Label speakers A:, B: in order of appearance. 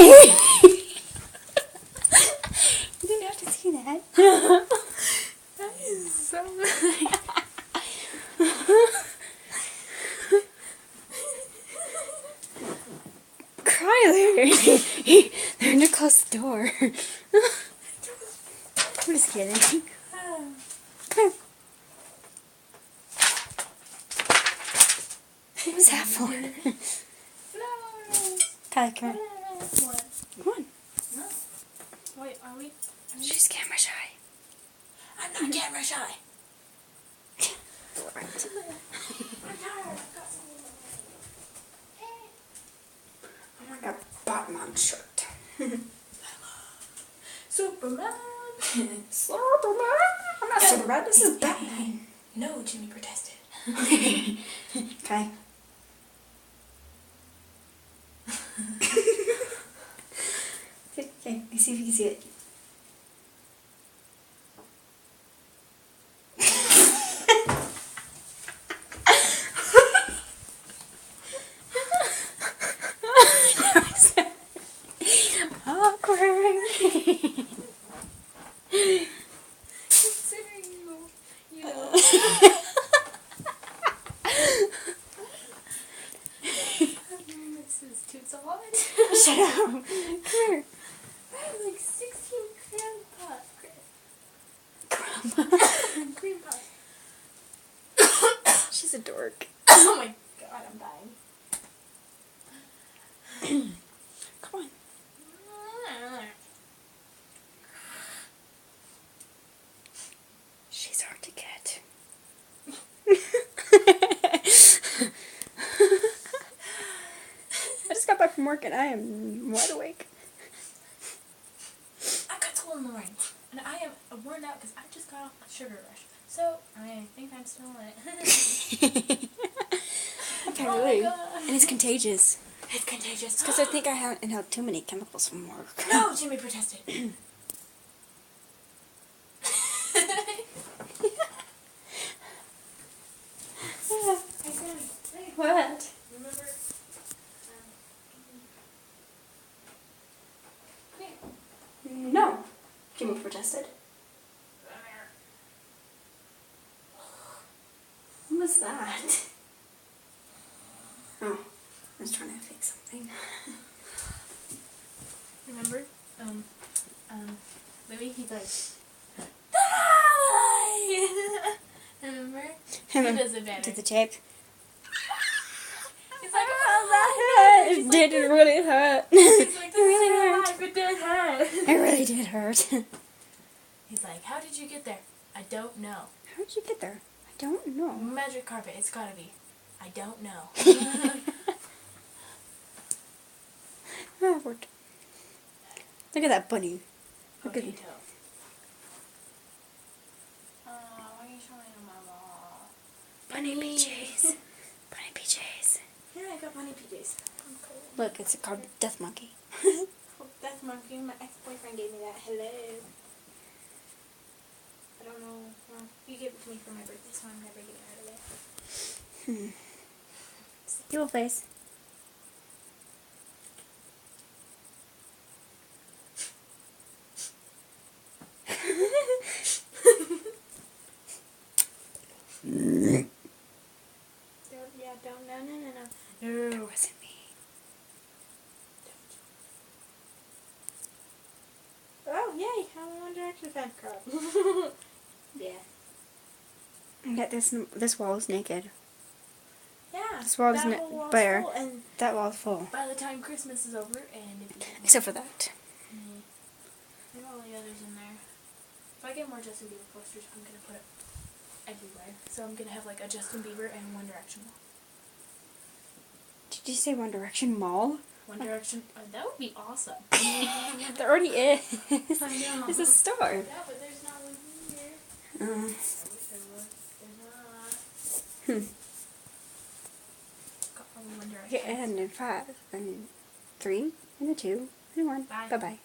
A: You didn't have to see that.
B: That is so
A: Kyler! They're gonna close the door. I'm just kidding. Come here. What was that for?
B: flowers.
A: Kyler, come here.
B: What?
A: Come on.
B: No. Wait, are we?
A: She's camera shy.
B: I'm not camera shy.
A: Right.
B: I'm tired. I've got something.
A: I'm like a Batman shirt.
B: Superman.
A: Superman! I'm not Superman, this is Batman.
B: No, Jimmy protested.
A: Okay. Okay, let's see if you can see it. Awkward.
B: Considering you know. This is too solid.
A: Shut up. Come here.
B: I have like 16 cream pie.
A: She's a dork.
B: Oh my god, I'm dying.
A: Come on. She's hard to get. I just got back from work and I am wide awake.
B: I got school in the morning, and I am worn out because I just got off a sugar rush. So, I think I'm still in it.
A: Apparently.
B: Oh my god.
A: And it's contagious.
B: It's contagious.
A: Because I think I haven't inhaled too many chemicals from work.
B: No, Jimmy protested. Hey, Sammy. Hey.
A: What?
B: Remember?
A: No. Jimmy protested. What was that? Oh, I was trying to fix something.
B: Remember? Louis, he's like, remember? He does it better.
A: Did the tape?
B: He's like,
A: It did really hurt.
B: He's like,
A: It really hurt.
B: It did hurt.
A: It really did hurt.
B: He's like, how did you get there? I don't know.
A: How did you get there? I don't know.
B: Magic carpet, it's gotta be. I don't know.
A: Ah, it worked. Look at that bunny. Look at
B: Okay,
A: it.
B: toe. Why are you showing on my wall?
A: Bunny PJs. Bunny PJs.
B: Yeah, I got bunny PJs. I'm cold.
A: Look, it's called Death Monkey.
B: That's monkey. My ex-boyfriend gave me that. Hello. I don't know. Well, you gave it to me for my birthday, so I'm never getting rid of it.
A: Evil face.
B: Don't, no.
A: It wasn't me.
B: Oh, yay! I'm a One Direction fan club. Yeah.
A: That this wall is naked.
B: Yeah.
A: This wall is
B: that whole wall's
A: bare.
B: full, and
A: That wall's full.
B: by the time Christmas is over, and if you
A: Except for that.
B: There are all the others in there. If I get more Justin Bieber posters, I'm gonna put it everywhere. So I'm gonna have like a Justin Bieber and One Direction wall.
A: Did you say One Direction Mall?
B: One Direction. That would be awesome.
A: There already is.
B: I know.
A: It's a store.
B: Yeah, but there's not one here.
A: Uh,
B: I wish there was. There's not.
A: hmm.
B: Got only One Direction.
A: Okay, and in 5, and 3, and a 2, and 1.
B: Bye.
A: Bye-bye.